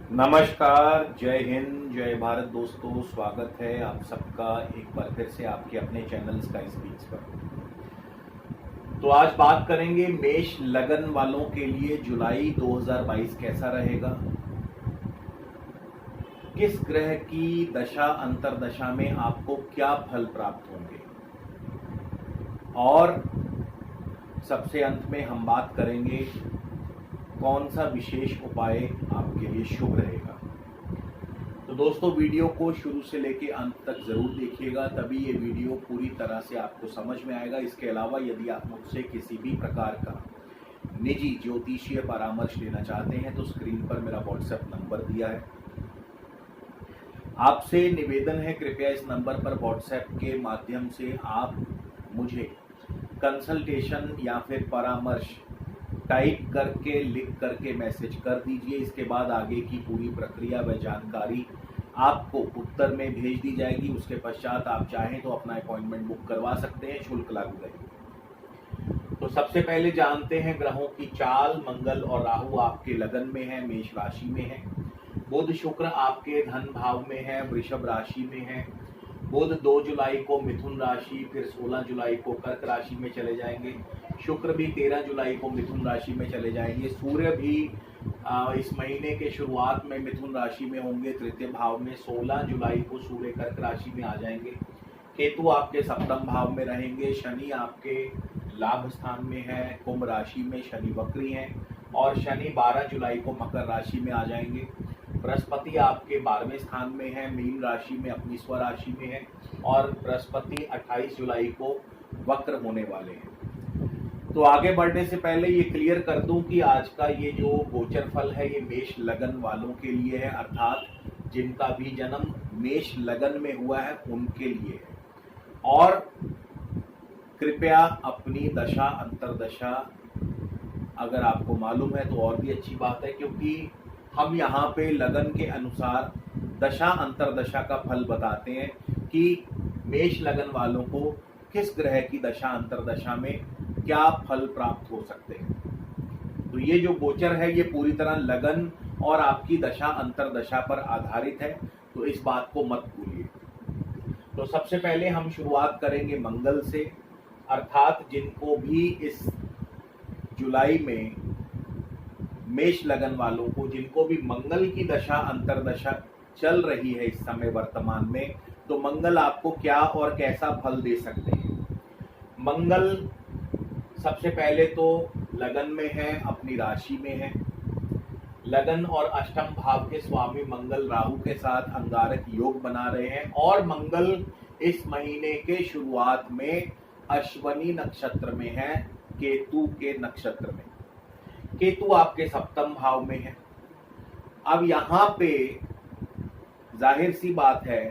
नमस्कार, जय हिंद, जय भारत दोस्तों। स्वागत है आप सबका एक बार फिर से आपके अपने चैनल स्काई स्पीक्स पर। तो आज बात करेंगे मेष लगन वालों के लिए जुलाई 2022 कैसा रहेगा, किस ग्रह की दशा अंतरदशा में आपको क्या फल प्राप्त होंगे, और सबसे अंत में हम बात करेंगे कौन सा विशेष उपाय आपके लिए शुभ रहेगा। तो दोस्तों, वीडियो को शुरू से लेकर अंत तक जरूर देखिएगा, तभी ये वीडियो पूरी तरह से आपको समझ में आएगा। इसके अलावा यदि आप मुझसे किसी भी प्रकार का निजी ज्योतिषीय परामर्श लेना चाहते हैं तो स्क्रीन पर मेरा व्हाट्सएप नंबर दिया है। आपसे निवेदन है, कृपया इस नंबर पर व्हाट्सएप के माध्यम से आप मुझे कंसल्टेशन या फिर परामर्श टाइप करके लिख करके मैसेज कर दीजिए। इसके बाद आगे की पूरी प्रक्रिया व जानकारी आपको उत्तर में भेज दी जाएगी। उसके पश्चात आप चाहें तो अपना अपॉइंटमेंट बुक करवा सकते हैं, शुल्क लागू रहेगी। तो सबसे पहले जानते हैं ग्रहों की चाल। मंगल और राहु आपके लगन में है, मेष राशि में है। बुध शुक्र आपके धन भाव में है, वृषभ राशि में है। बुध 2 जुलाई को मिथुन राशि, फिर 16 जुलाई को कर्क राशि में चले जाएंगे। शुक्र भी 13 जुलाई को मिथुन राशि में चले जाएंगे। सूर्य भी इस महीने के शुरुआत में मिथुन राशि में होंगे, तृतीय भाव में। 16 जुलाई को सूर्य कर्क राशि में आ जाएंगे। केतु आपके सप्तम भाव में रहेंगे। शनि आपके लाभ स्थान में है, कुंभ राशि में शनि वक्री हैं, और शनि 12 जुलाई को मकर राशि में आ जाएंगे। बृहस्पति आपके 12वें स्थान में है, मीन राशि में अपनी स्वराशि में है, और बृहस्पति 28 जुलाई को वक्र होने वाले हैं। तो आगे बढ़ने से पहले ये क्लियर कर दूं कि आज का ये जो गोचर फल है ये मेष लगन वालों के लिए है, अर्थात जिनका भी जन्म मेष लगन में हुआ है उनके लिए है। और कृपया अपनी दशा अंतरदशा अगर आपको मालूम है तो और भी अच्छी बात है, क्योंकि हम यहाँ पे लगन के अनुसार दशा अंतरदशा का फल बताते हैं कि मेष लगन वालों को किस ग्रह की दशा अंतरदशा में क्या फल प्राप्त हो सकते हैं। तो ये जो गोचर है ये पूरी तरह लगन और आपकी दशा अंतरदशा पर आधारित है, तो इस बात को मत भूलिए। तो सबसे पहले हम शुरुआत करेंगे मंगल से, अर्थात जिनको भी इस जुलाई में मेष लगन वालों को जिनको भी मंगल की दशा अंतरदशा चल रही है इस समय वर्तमान में, तो मंगल आपको क्या और कैसा फल दे सकते हैं। मंगल सबसे पहले तो लगन में है, अपनी राशि में है। लगन और अष्टम भाव के स्वामी मंगल राहु के साथ अंगारक योग बना रहे हैं, और मंगल इस महीने के शुरुआत में अश्वनी नक्षत्र में है, केतु के नक्षत्र में। केतु आपके सप्तम भाव में है। अब यहाँ पे जाहिर सी बात है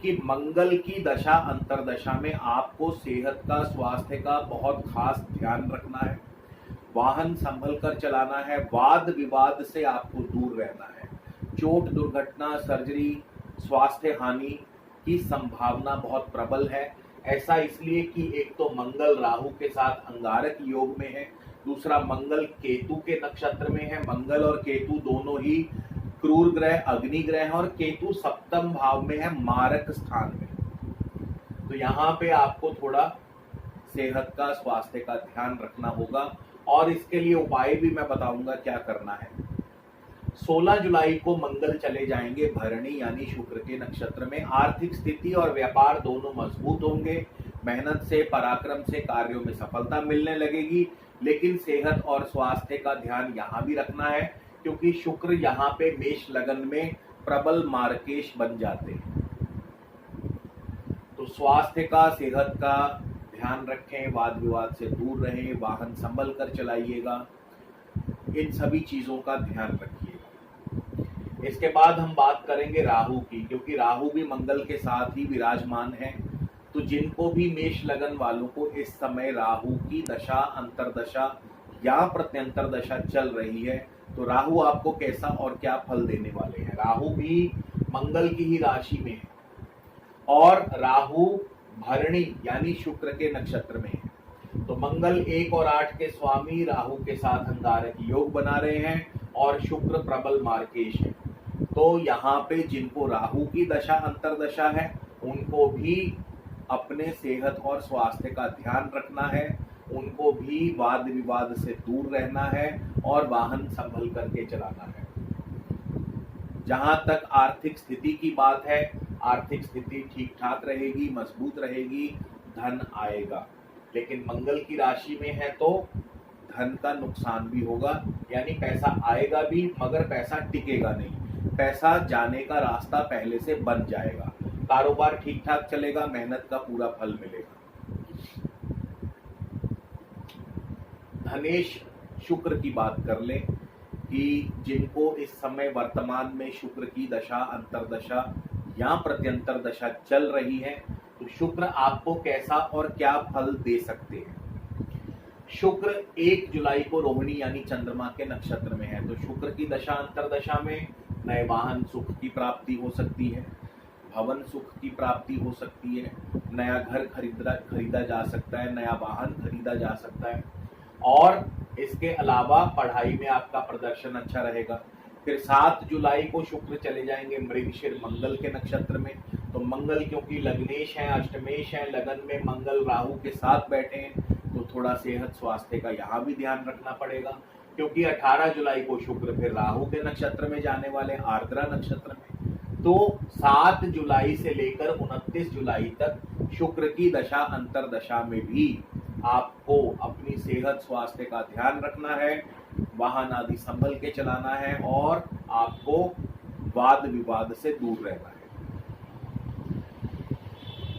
कि मंगल की दशा अंतरदशा में आपको सेहत का, स्वास्थ्य का बहुत खास ध्यान रखना है। वाहन संभल कर चलाना है, वाद विवाद से आपको दूर रहना है। चोट, दुर्घटना, सर्जरी, स्वास्थ्य हानि की संभावना बहुत प्रबल है। ऐसा इसलिए कि एक तो मंगल राहु के साथ अंगारक योग में है, दूसरा मंगल केतु के नक्षत्र में है। मंगल और केतु दोनों ही क्रूर ग्रह, अग्नि ग्रह हैं, और केतु सप्तम भाव में है, मारक स्थान में। तो यहाँ पे आपको थोड़ा सेहत का, स्वास्थ्य का ध्यान रखना होगा, और इसके लिए उपाय भी मैं बताऊंगा क्या करना है। 16 जुलाई को मंगल चले जाएंगे भरणी यानी शुक्र के नक्षत्र में। आर्थिक स्थिति और व्यापार दोनों मजबूत होंगे। मेहनत से, पराक्रम से कार्यों में सफलता मिलने लगेगी, लेकिन सेहत और स्वास्थ्य का ध्यान यहाँ भी रखना है, क्योंकि शुक्र यहाँ पे मेष लगन में प्रबल मार्केश बन जाते हैं। तो स्वास्थ्य का, सेहत का ध्यान रखें, वाद विवाद से दूर रहें, वाहन संभल कर चलाइएगा, इन सभी चीजों का ध्यान रखिएगा। इसके बाद हम बात करेंगे राहु की, क्योंकि राहु भी मंगल के साथ ही विराजमान है। तो जिनको भी मेष लगन वालों को इस समय राहु की दशा अंतरदशा या प्रत्यंतर दशा चल रही है, तो राहु आपको कैसा और क्या फल देने वाले हैं। राहु भी मंगल की ही राशि में है, और राहु भरणी यानी शुक्र के नक्षत्र में है। तो मंगल 1 और 8 के स्वामी राहु के साथ अंगारक योग बना रहे हैं, और शुक्र प्रबल मार्केश है। तो यहाँ पे जिनको राहु की दशा अंतरदशा है उनको भी अपने सेहत और स्वास्थ्य का ध्यान रखना है, उनको भी वाद विवाद से दूर रहना है और वाहन संभल करके चलाना है। जहां तक आर्थिक स्थिति की बात है, आर्थिक स्थिति ठीक ठाक रहेगी, मजबूत रहेगी, धन आएगा। लेकिन मंगल की राशि में है तो धन का नुकसान भी होगा, यानी पैसा आएगा भी मगर पैसा टिकेगा नहीं, पैसा जाने का रास्ता पहले से बन जाएगा। कारोबार ठीक ठाक चलेगा, मेहनत का पूरा फल मिलेगा। धनेश शुक्र की बात कर लें कि जिनको इस समय वर्तमान में शुक्र की दशा अंतरदशा या प्रत्यंतर दशा चल रही है, तो शुक्र आपको कैसा और क्या फल दे सकते हैं। शुक्र 1 जुलाई को रोहिणी यानी चंद्रमा के नक्षत्र में है, तो शुक्र की दशा अंतरदशा में नए वाहन सुख की प्राप्ति हो सकती है, भवन सुख की प्राप्ति हो सकती है, नया घर खरीदा जा सकता है, नया वाहन खरीदा जा सकता है, और इसके अलावा पढ़ाई में आपका प्रदर्शन अच्छा रहेगा। फिर 7 जुलाई को शुक्र चले जाएंगे मृगशिर मंगल के नक्षत्र में, तो मंगल क्योंकि लग्नेश है, अष्टमेश है, लगन में मंगल राहु के साथ बैठे हैं, तो थोड़ा सेहत स्वास्थ्य का यहाँ भी ध्यान रखना पड़ेगा, क्योंकि 18 जुलाई को शुक्र फिर राहु के नक्षत्र में जाने वाले, आर्द्रा नक्षत्र में। तो 7 जुलाई से लेकर 29 जुलाई तक शुक्र की दशा अंतरदशा में भी आपको अपनी सेहत स्वास्थ्य का ध्यान रखना है, वाहन आदि संभल के चलाना है और आपको वाद विवाद से दूर रहना है।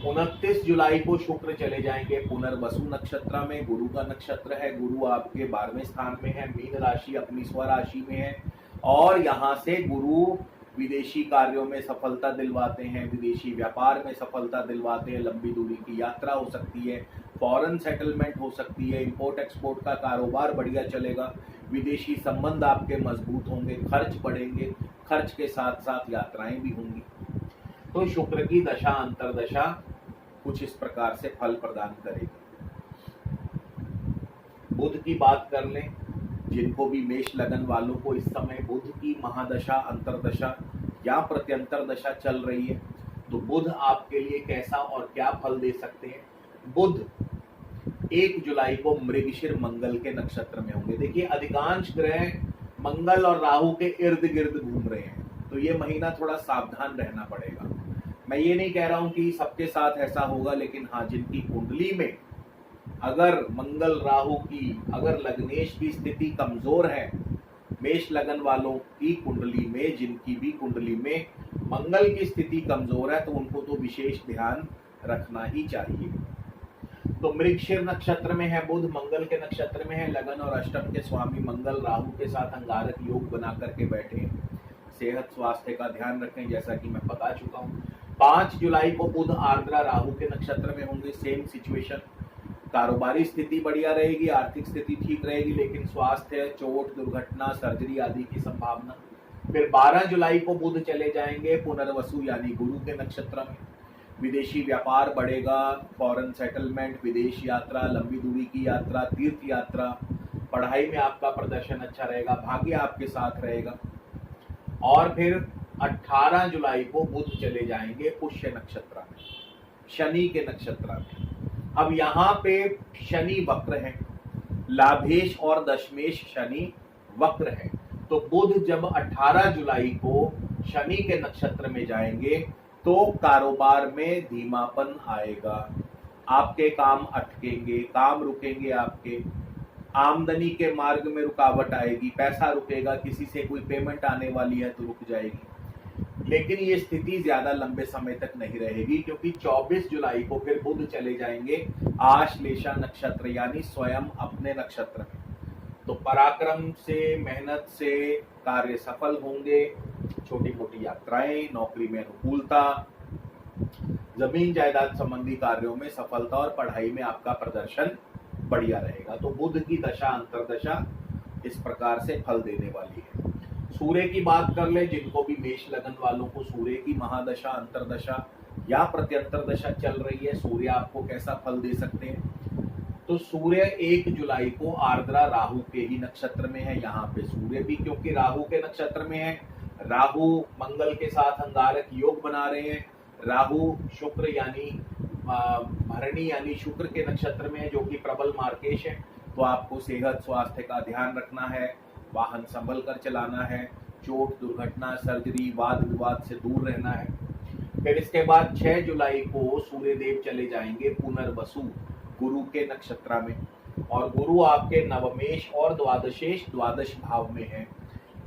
29 जुलाई को शुक्र चले जाएंगे पुनर्वसु नक्षत्र में, गुरु का नक्षत्र है, गुरु आपके 12वें स्थान में है, मीन राशि अपनी स्वराशि में है, और यहाँ से गुरु विदेशी कार्यों में सफलता दिलवाते हैं, विदेशी व्यापार में सफलता दिलवाते हैं, लंबी दूरी की यात्रा हो सकती है, फॉरेन सेटलमेंट हो सकती है, इंपोर्ट एक्सपोर्ट का कारोबार बढ़िया चलेगा, विदेशी संबंध आपके मजबूत होंगे, खर्च बढ़ेंगे, खर्च के साथ साथ यात्राएं भी होंगी। तो शुक्र की दशा अंतरदशा कुछ इस प्रकार से फल प्रदान करेगी। बुध की बात कर लें, जिनको भी मेष लगन वालों को इस समय बुध की महादशा अंतरदशा या प्रत्यंतर दशा चल रही है, तो बुध आपके लिए कैसा और क्या फल दे सकते हैं। बुध 1 जुलाई को मृगशिर मंगल के नक्षत्र में होंगे। देखिए, अधिकांश ग्रह मंगल और राहु के इर्द गिर्द घूम रहे हैं, तो ये महीना थोड़ा सावधान रहना पड़ेगा। मैं ये नहीं कह रहा हूं कि सबके साथ ऐसा होगा, लेकिन हाँ, जिनकी कुंडली में अगर मंगल राहु की, अगर लग्नेश की स्थिति कमजोर है, मेष लगन वालों की कुंडली में, जिनकी भी कुंडली में मंगल की स्थिति कमजोर है, तो उनको तो विशेष ध्यान रखना ही चाहिए। तो मृगशिर नक्षत्र में है बुध, मंगल के नक्षत्र में है, लगन और अष्टम के स्वामी मंगल राहु के साथ अंगारक योग बना करके बैठे हैं। सेहत स्वास्थ्य का ध्यान रखें, जैसा कि मैं बता चुका हूँ। 5 जुलाई को बुध आर्द्रा राहु के नक्षत्र में होंगे, सेम सिचुएशन। कारोबारी स्थिति बढ़िया रहेगी, आर्थिक स्थिति ठीक रहेगी, लेकिन स्वास्थ्य, चोट, दुर्घटना, सर्जरी आदि की संभावना। फिर 12 जुलाई को बुध चले जाएंगे पुनर्वसु यानी गुरु के नक्षत्र में, विदेशी व्यापार बढ़ेगा, फॉरेन सेटलमेंट, विदेश यात्रा, लंबी दूरी की यात्रा, तीर्थ यात्रा, पढ़ाई में आपका प्रदर्शन अच्छा रहेगा, भाग्य आपके साथ रहेगा। और फिर 18 जुलाई को बुध चले जाएंगे पुष्य नक्षत्र में, शनि के नक्षत्र में। अब यहाँ पे शनि वक्र है, लाभेश और दशमेश शनि वक्र है, तो बुध जब 18 जुलाई को शनि के नक्षत्र में जाएंगे तो कारोबार में धीमापन आएगा, आपके काम अटकेंगे, काम रुकेंगे, आपके आमदनी के मार्ग में रुकावट आएगी, पैसा रुकेगा, किसी से कोई पेमेंट आने वाली है तो रुक जाएगी। लेकिन ये स्थिति ज्यादा लंबे समय तक नहीं रहेगी, क्योंकि 24 जुलाई को फिर बुध चले जाएंगे आश्लेषा नक्षत्र यानी स्वयं अपने नक्षत्र में। तो पराक्रम से, मेहनत से कार्य सफल होंगे, छोटी मोटी यात्राएं, नौकरी में अनुकूलता, जमीन जायदाद संबंधी कार्यों में सफलता और पढ़ाई में आपका प्रदर्शन बढ़िया रहेगा। तो बुध की दशा अंतरदशा इस प्रकार से फल देने वाली है। सूर्य की बात कर ले, जिनको भी मेष लगन वालों को सूर्य की महादशा अंतरदशा या प्रत्यंतर दशा चल रही है, सूर्य आपको कैसा फल दे सकते हैं। तो सूर्य 1 जुलाई को आर्द्रा राहु के ही नक्षत्र में है। यहाँ पे सूर्य भी क्योंकि राहु के नक्षत्र में है, राहु मंगल के साथ अंगारक योग बना रहे हैं। राहु शुक्र यानी भरणी यानी शुक्र के नक्षत्र में है, जो कि प्रबल मार्केश है। तो आपको सेहत स्वास्थ्य का ध्यान रखना है, वाहन संभल कर चलाना है, चोट दुर्घटना सर्जरी वाद विवाद से दूर रहना है। फिर इसके बाद 6 जुलाई को सूर्य देव चले जाएंगे पुनर्वसु गुरु के नक्षत्र में, और गुरु आपके नवमेश और द्वादश भाव में है।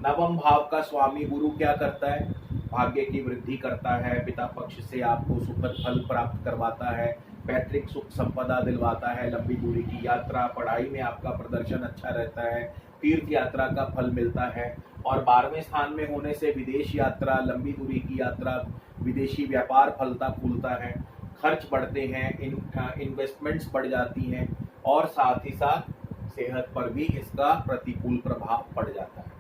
नवम भाव का स्वामी गुरु क्या करता है? भाग्य की वृद्धि करता है, पिता पक्ष से आपको सुखद फल प्राप्त करवाता है, पैतृक सुख संपदा दिलवाता है, लंबी दूरी की यात्रा, पढ़ाई में आपका प्रदर्शन अच्छा रहता है, तीर्थ यात्रा का फल मिलता है। और 12वें स्थान में होने से विदेश यात्रा, लंबी दूरी की यात्रा, विदेशी व्यापार फलता फूलता है, खर्च बढ़ते हैं, इन्वेस्टमेंट्स बढ़ जाती हैं, और साथ ही साथ सेहत पर भी इसका प्रतिकूल प्रभाव पड़ जाता है।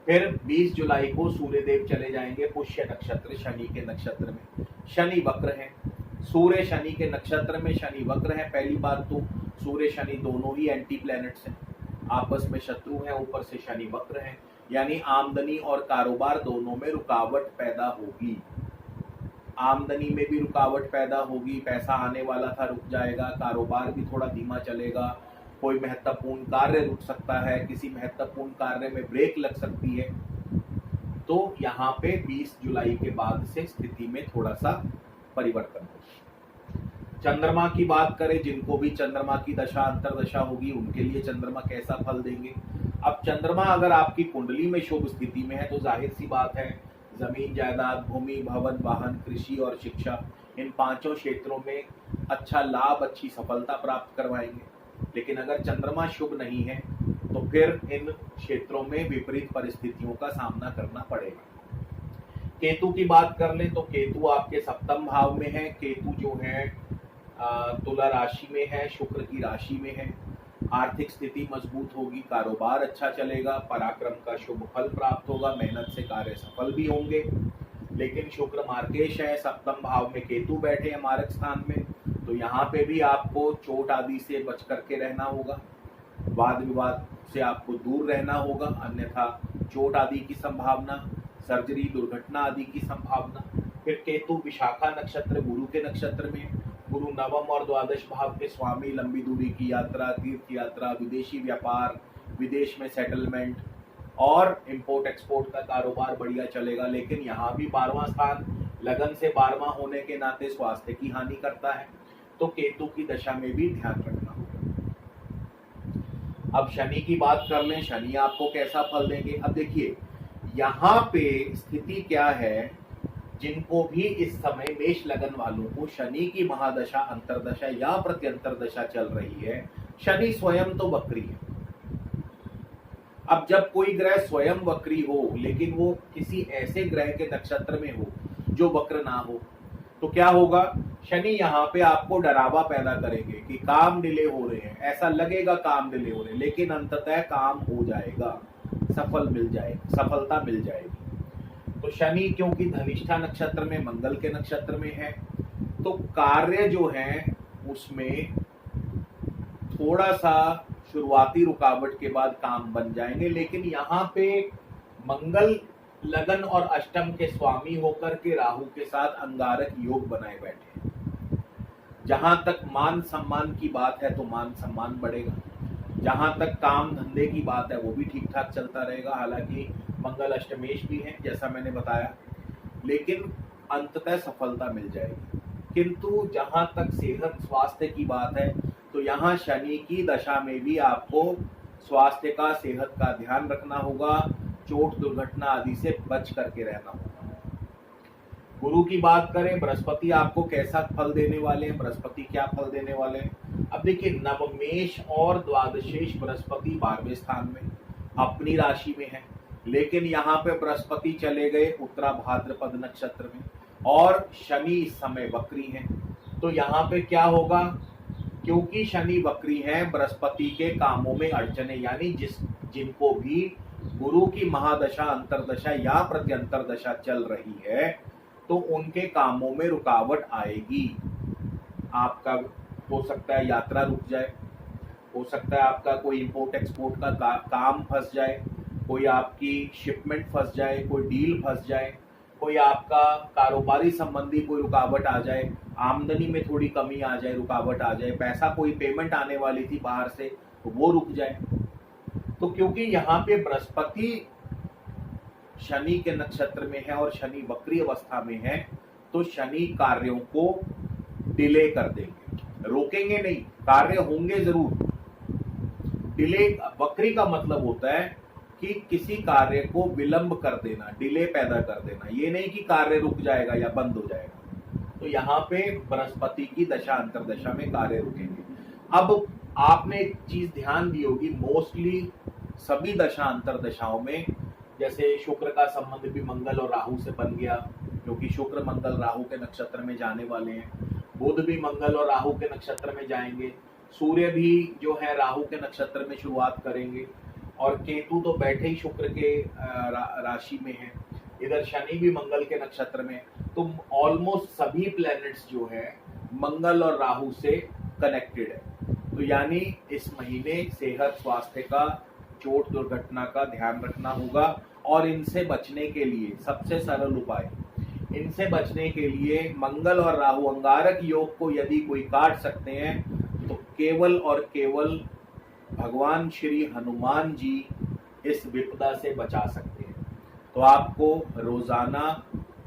फिर 20 जुलाई को सूर्य देव चले जाएंगे पुष्य नक्षत्र शनि के नक्षत्र में। शनि वक्र है, सूर्य शनि के नक्षत्र में शनि वक्र है। पहली बात तो सूर्य शनि दोनों ही एंटी प्लैनेट्स हैं, आपस में शत्रु हैं, ऊपर से शनि वक्र है, यानी आमदनी और कारोबार दोनों में रुकावट पैदा होगी। आमदनी में भी रुकावट पैदा होगी, पैसा आने वाला था रुक जाएगा, कारोबार भी थोड़ा धीमा चलेगा, कोई महत्वपूर्ण कार्य रुक सकता है, किसी महत्वपूर्ण कार्य में ब्रेक लग सकती है। तो यहाँ पे 20 जुलाई के बाद से स्थिति में थोड़ा सा परिवर्तन होगा। चंद्रमा की बात करें, जिनको भी चंद्रमा की दशा अंतरदशा होगी उनके लिए चंद्रमा कैसा फल देंगे। अब चंद्रमा अगर आपकी कुंडली में शुभ स्थिति में है तो जाहिर सी बात है जमीन जायदाद, भूमि, भवन, वाहन, कृषि और शिक्षा, इन पांचों क्षेत्रों में अच्छा लाभ, अच्छी सफलता प्राप्त करवाएंगे। लेकिन अगर चंद्रमा शुभ नहीं है तो फिर इन क्षेत्रों में विपरीत परिस्थितियों का सामना करना पड़ेगा। केतु की बात कर लें तो केतु आपके सप्तम भाव में है। केतु जो है तुला राशि में है, शुक्र की राशि में है। आर्थिक स्थिति मजबूत होगी, कारोबार अच्छा चलेगा, पराक्रम का शुभ फल प्राप्त होगा, मेहनत से कार्य सफल भी होंगे। लेकिन शुक्र मार्केश है, सप्तम भाव में केतु बैठे हैं मारक स्थान में, तो यहाँ पे भी आपको चोट आदि से बच करके रहना होगा, वाद विवाद से आपको दूर रहना होगा, अन्यथा चोट आदि की संभावना, सर्जरी, दुर्घटना आदि की संभावना। फिर केतु विशाखा नक्षत्र गुरु के नक्षत्र में, गुरु नवम और द्वादश भाव के स्वामी, लंबी दूरी की यात्रा, तीर्थ यात्रा, विदेशी व्यापार, विदेश में सेटलमेंट और इंपोर्ट एक्सपोर्ट का कारोबार बढ़िया चलेगा। लेकिन यहाँ भी 12वां स्थान लगन से 12वां होने के नाते स्वास्थ्य की हानि करता है, तो केतु की दशा में भी ध्यान रखना होगा। अब शनि की बात कर लें, शनि आपको कैसा फल देंगे। अब देखिए यहाँ पे स्थिति क्या है, जिनको भी इस समय मेष लगन वालों को शनि की महादशा, अंतरदशा या प्रत्यंतर दशा चल रही है, शनि स्वयं तो वक्री है। अब जब कोई ग्रह स्वयं वक्री हो लेकिन वो किसी ऐसे ग्रह के नक्षत्र में हो जो वक्र ना हो, तो क्या होगा, शनि यहाँ पे आपको डरावा पैदा करेंगे कि काम डिले हो रहे हैं, ऐसा लगेगा काम डिले हो रहे हैं, लेकिन अंततः काम हो जाएगा, सफलता मिल जाएगी। तो शनि क्योंकि धनिष्ठा नक्षत्र में, मंगल के नक्षत्र में है, तो कार्य जो है उसमें थोड़ा सा शुरुआती रुकावट के बाद काम बन जाएंगे। लेकिन यहाँ पे मंगल लगन और अष्टम के स्वामी होकर के राहु के साथ अंगारक योग बनाए बैठे हैं। जहां तक मान सम्मान की बात है तो मान सम्मान बढ़ेगा, जहां तक काम धंधे की बात है वो भी ठीक ठाक चलता रहेगा। हालांकि मंगल अष्टमेश भी है जैसा मैंने बताया, लेकिन अंततः सफलता मिल जाएगी। किंतु जहां तक सेहत स्वास्थ्य की बात है तो यहाँ शनि की दशा में भी आपको स्वास्थ्य का, सेहत का ध्यान रखना होगा, चोट दुर्घटना आदि से बच करके रहना होगा। गुरु की बात करें, बृहस्पति आपको कैसा फल देने वाले हैं, बृहस्पति क्या फल देने वाले हैं। अब देखिए नवमेश और द्वादशेश बृहस्पति 12वें स्थान में अपनी राशि में है, लेकिन यहाँ पे बृहस्पति चले गए उत्तरा भाद्रपद नक्षत्र में, और शनि इस समय वक्री हैं। तो यहाँ पे क्या होगा, क्योंकि शनि वक्री है, बृहस्पति के कामों में अड़चने, यानी जिनको भी गुरु की महादशा, अंतरदशा या प्रत्यंतर दशा चल रही है तो उनके कामों में रुकावट आएगी। आपका हो सकता है यात्रा रुक जाए, हो सकता है आपका कोई इंपोर्ट एक्सपोर्ट का काम फंस जाए, कोई आपकी शिपमेंट फंस जाए, कोई डील फंस जाए, कोई आपका कारोबारी संबंधी कोई रुकावट आ जाए, आमदनी में थोड़ी कमी आ जाए, रुकावट आ जाए, पैसा कोई पेमेंट आने वाली थी बाहर से तो वो रुक जाए। तो क्योंकि यहाँ पे बृहस्पति शनि के नक्षत्र में है और शनि वक्री अवस्था में है, तो शनि कार्यों को डिले कर देंगे, रोकेंगे नहीं, कार्य होंगे जरूर। डिले वक्री का मतलब होता है कि किसी कार्य को विलंब कर देना, डिले पैदा कर देना, ये नहीं कि कार्य रुक जाएगा या बंद हो जाएगा। तो यहाँ पे बृहस्पति की दशा अंतरदशा में कार्य रुकेंगे। अब आपने एक चीज ध्यान दी होगी, मोस्टली सभी दशा अंतरदशाओं में जैसे शुक्र का संबंध भी मंगल और राहु से बन गया, क्योंकि शुक्र मंगल राहु के नक्षत्र में जाने वाले हैं, बुध भी मंगल और राहु के नक्षत्र में जाएंगे, सूर्य भी जो है राहु के नक्षत्र में शुरुआत करेंगे, और केतु तो बैठे ही शुक्र के राशि में है, इधर शनि भी मंगल के नक्षत्र में। तो ऑलमोस्ट सभी प्लैनेट्स जो है मंगल और राहु से कनेक्टेड है। तो यानी इस महीने सेहत स्वास्थ्य का, चोट दुर्घटना का ध्यान रखना होगा, और इनसे बचने के लिए सबसे सरल उपाय, इनसे बचने के लिए मंगल और राहु अंगारक योग को यदि कोई काट सकते हैं तो केवल और केवल भगवान श्री हनुमान जी इस विपदा से बचा सकते हैं। तो आपको रोजाना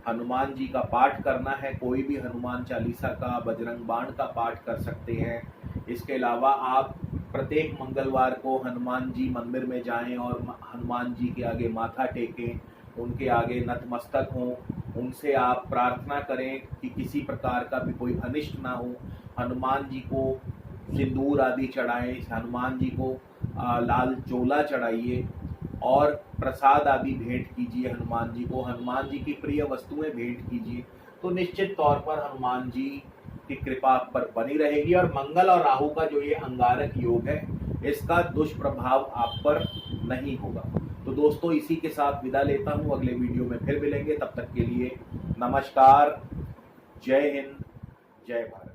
हनुमान जी का पाठ करना है, कोई भी हनुमान चालीसा का, बजरंग बाण का पाठ कर सकते हैं। इसके अलावा आप प्रत्येक मंगलवार को हनुमान जी मंदिर में जाएं और हनुमान जी के आगे माथा टेकें, उनके आगे नतमस्तक हों, उनसे आप प्रार्थना करें कि किसी प्रकार का भी कोई अनिष्ट ना हो। हनुमान जी को सिंदूर आदि चढ़ाएं, हनुमान जी को लाल चोला चढ़ाइए और प्रसाद आदि भेंट कीजिए हनुमान जी को, हनुमान जी की प्रिय वस्तुएं भेंट कीजिए। तो निश्चित तौर पर हनुमान जी की कृपा आप पर बनी रहेगी, और मंगल और राहु का जो ये अंगारक योग है इसका दुष्प्रभाव आप पर नहीं होगा। तो दोस्तों इसी के साथ विदा लेता हूं, अगले वीडियो में फिर मिलेंगे, तब तक के लिए नमस्कार, जय हिंद, जय भारत।